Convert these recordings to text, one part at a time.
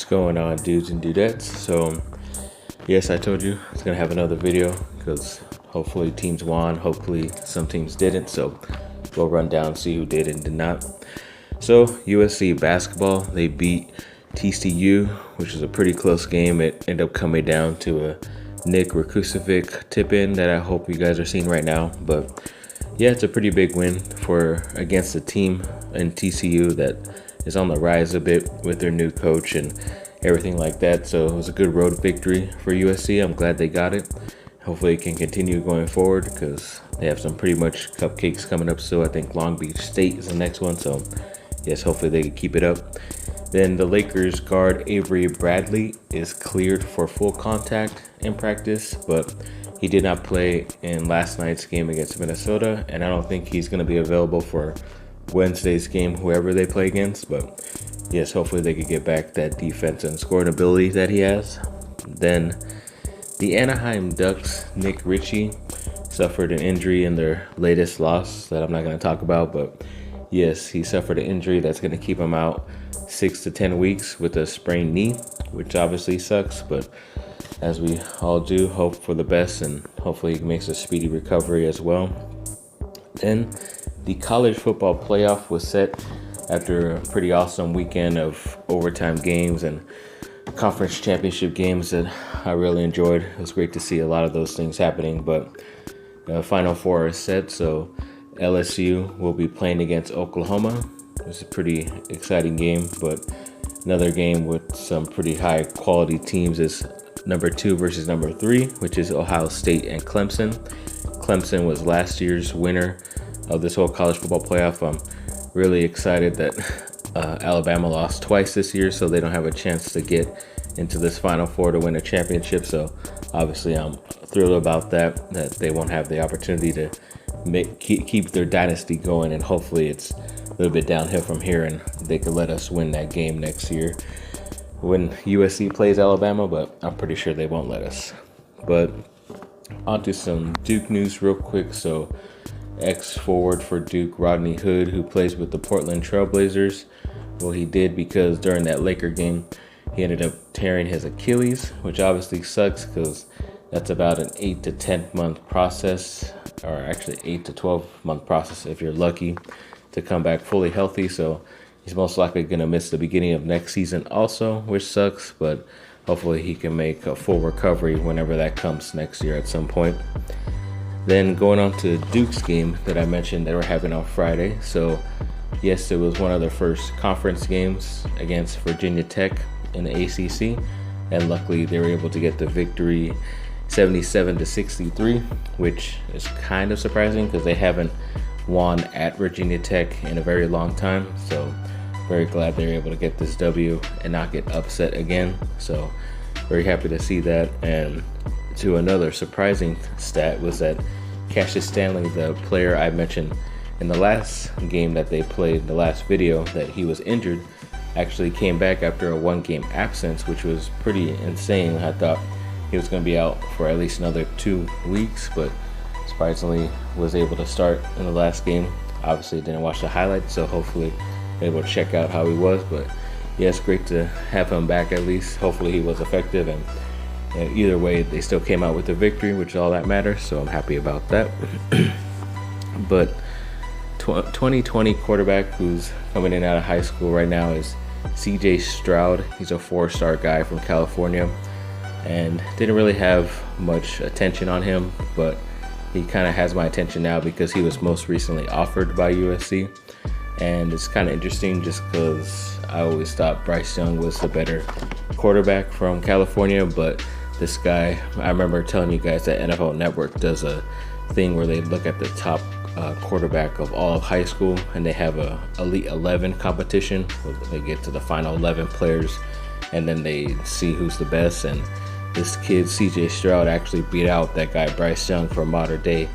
What's going on, dudes and dudettes? So yes, I told you it's gonna have another video because hopefully teams won, hopefully some teams didn't, so we'll run down, see who did and did not. So USC basketball, they beat TCU, which was a pretty close game. It ended up coming down to a Nick Rakusevic tip-in that I hope you guys are seeing right now. But yeah, it's a pretty big win against a team in TCU that is on the rise a bit with their new coach and everything like that. So it was a good road victory for USC. I'm glad they got it. Hopefully it can continue going forward because they have some pretty much cupcakes coming up. So I think Long Beach State is the next one. So yes, hopefully they can keep it up. Then the Lakers guard Avery Bradley is cleared for full contact in practice, but he did not play in last night's game against Minnesota, and I don't think he's going to be available for Wednesday's game, whoever they play against. But yes, hopefully they could get back that defense and scoring ability that he has. Then the Anaheim Ducks, Nick Ritchie, suffered an injury in their latest loss that I'm not going to talk about, but yes, he suffered an injury that's going to keep him out 6 to 10 weeks with a sprained knee, which obviously sucks, but as we all do, hope for the best, and hopefully he makes a speedy recovery as well. Then the college football playoff was set after a pretty awesome weekend of overtime games and conference championship games that I really enjoyed. It was great to see a lot of those things happening, but the Final Four is set, so LSU will be playing against Oklahoma. It's a pretty exciting game, but another game with some pretty high quality teams is number 2 versus number 3, which is Ohio State and Clemson. Clemson was last year's winner of this whole college football playoff. I'm really excited that Alabama lost twice this year, so they don't have a chance to get into this Final Four to win a championship. So obviously I'm thrilled about that they won't have the opportunity to keep their dynasty going, and hopefully it's a little bit downhill from here and they could let us win that game next year when USC plays Alabama, but I'm pretty sure they won't let us. But on to some Duke news real quick. So ex-forward for Duke, Rodney Hood, who plays with the Portland Trailblazers, well, he did because during that Laker game, he ended up tearing his Achilles, which obviously sucks because that's about an 8 to 10 month process, or actually 8 to 12 month process if you're lucky to come back fully healthy. So he's most likely going to miss the beginning of next season also, which sucks, but hopefully he can make a full recovery whenever that comes next year at some point. Then going on to Duke's game that I mentioned that we're having on Friday. So yes, it was one of their first conference games against Virginia Tech in the ACC, and luckily they were able to get the victory 77 to 63, which is kind of surprising because they haven't won at Virginia Tech in a very long time. So very glad they're able to get this W and not get upset again. So very happy to see that. And to another surprising stat was that Cassius Stanley, the player I mentioned in the last game that they played, the last video, that he was injured, actually came back after a 1-game absence, which was pretty insane. I thought he was going to be out for at least another 2 weeks, but surprisingly was able to start in the last game. Obviously didn't watch the highlights, so hopefully able to check out how he was. But yeah, it's great to have him back at least. Hopefully he was effective, and either way they still came out with a victory, which is all that matters, so I'm happy about that. But 2020 quarterback who's coming in out of high school right now is CJ Stroud. He's a 4-star guy from California and didn't really have much attention on him, but he kind of has my attention now because he was most recently offered by USC. And it's kind of interesting just because I always thought Bryce Young was the better quarterback from California, but this guy, I remember telling you guys that NFL Network does a thing where they look at the top quarterback of all of high school, and they have a Elite 11 competition where they get to the final 11 players and then they see who's the best. And this kid CJ Stroud actually beat out that guy Bryce Young from Modern Day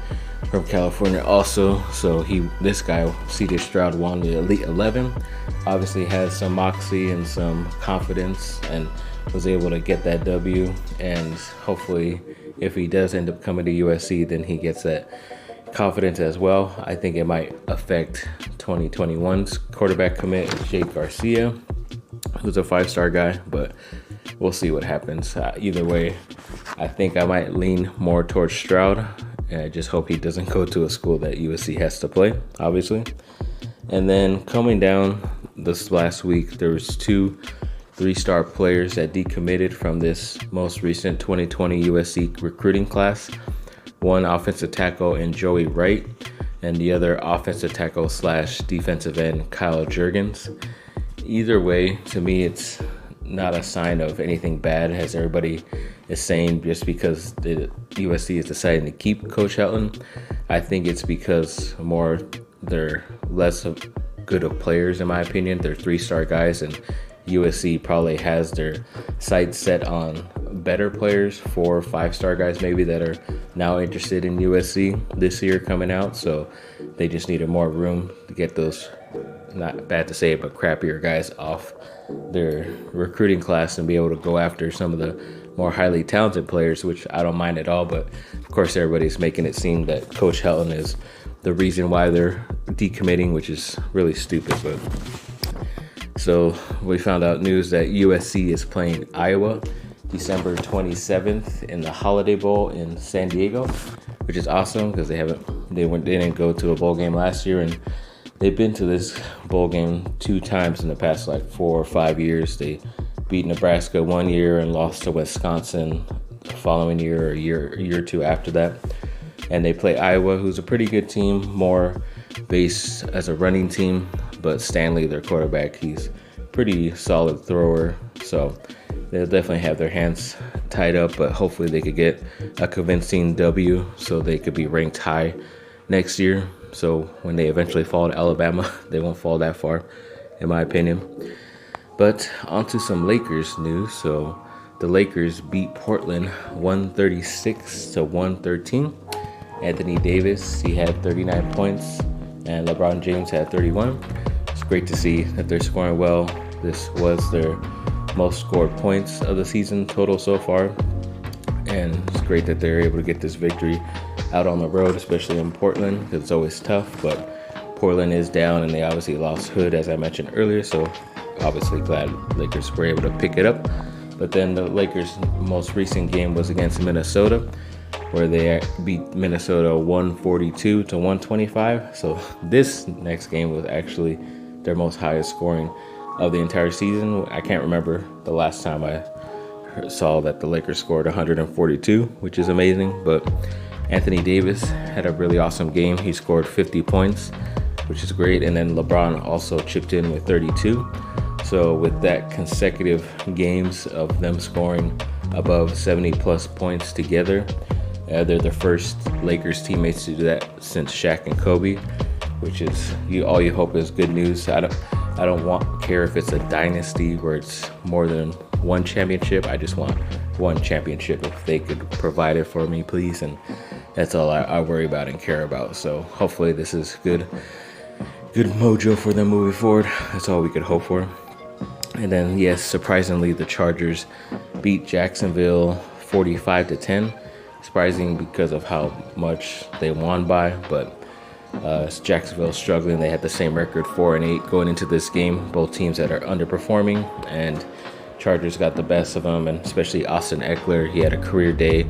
from California also. So this guy CJ Stroud won the Elite 11, obviously has some moxie and some confidence, and was able to get that W. And hopefully if he does end up coming to USC, then he gets that confidence as well. I think it might affect 2021's quarterback commit, Jake Garcia, who's a 5-star guy, but we'll see what happens. Either way, I think I might lean more towards Stroud, and I just hope he doesn't go to a school that USC has to play, obviously. And then coming down this last week, there was 2 3-star players that decommitted from this most recent 2020 USC recruiting class. One offensive tackle in Joey Wright, and the other offensive tackle / defensive end Kyle Juergens. Either way, to me, it's not a sign of anything bad, as everybody is saying, just because the USC is deciding to keep Coach Helton. I think it's because they're less good of players, in my opinion. They're 3-star guys, and USC probably has their sights set on better players, 4 or 5-star guys maybe, that are now interested in USC this year coming out. So they just needed more room to get those, not bad to say it, but crappier guys off their recruiting class and be able to go after some of the more highly talented players, which I don't mind at all. But of course, everybody's making it seem that Coach Helton is the reason why they're decommitting, which is really stupid. But so we found out news that USC is playing Iowa December 27th in the Holiday Bowl in San Diego, which is awesome because they didn't go to a bowl game last year, and they've been to this bowl game 2 times in the past 4 or 5 years. They beat Nebraska one year and lost to Wisconsin the following year, or a year or 2 after that. And they play Iowa, who's a pretty good team, more based as a running team. But Stanley, their quarterback, he's pretty solid thrower. So they'll definitely have their hands tied up, but hopefully they could get a convincing W so they could be ranked high next year. So when they eventually fall to Alabama, they won't fall that far, in my opinion. But on to some Lakers news. So the Lakers beat Portland 136-113. Anthony Davis, he had 39 points, and LeBron James had 31. It's great to see that they're scoring well. This was their most scored points of the season total so far, and it's great that they're able to get this victory out on the road, especially in Portland, because it's always tough. But Portland is down, and they obviously lost Hood, as I mentioned earlier, so obviously glad Lakers were able to pick it up. But then the Lakers' most recent game was against Minnesota, where they beat Minnesota 142-125. So this next game was actually their most highest scoring of the entire season. I can't remember the last time I saw that the Lakers scored 142, which is amazing. But Anthony Davis had a really awesome game. He scored 50 points, which is great. And then LeBron also chipped in with 32. So with that consecutive games of them scoring above 70 plus points together, they're the first Lakers teammates to do that since Shaq and Kobe, which is all you hope is good news. I don't care if it's a dynasty where it's more than one championship. I just want one championship. If they could provide it for me, please. And that's all I worry about and care about. So hopefully this is good mojo for them moving forward. That's all we could hope for. And then, yes, surprisingly, the Chargers beat Jacksonville 45-10. Surprising because of how much they won by, but Jacksonville struggling. They had the same record, 4-8, going into this game. Both teams that are underperforming, and Chargers got the best of them, and especially Austin Eckler. He had a career day,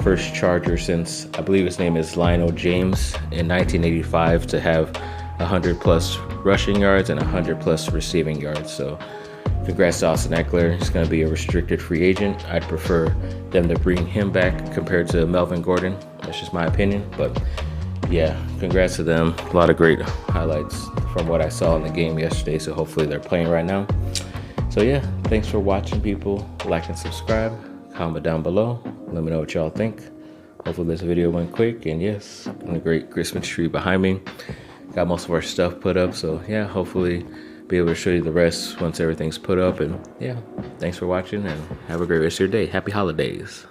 first Charger since, I believe his name is Lionel James, in 1985 to have 100 plus rushing yards and 100 plus receiving yards. So congrats to Austin Eckler. He's going to be a restricted free agent. I'd prefer them to bring him back compared to Melvin Gordon. That's just my opinion. But yeah, congrats to them. A lot of great highlights from what I saw in the game yesterday. So hopefully they're playing right now. So yeah, thanks for watching, people. Like and subscribe. Comment down below. Let me know what y'all think. Hopefully this video went quick. And yes, and a great Christmas tree behind me. Got most of our stuff put up. So yeah, hopefully be able to show you the rest once everything's put up. And yeah, thanks for watching, and have a great rest of your day. Happy holidays.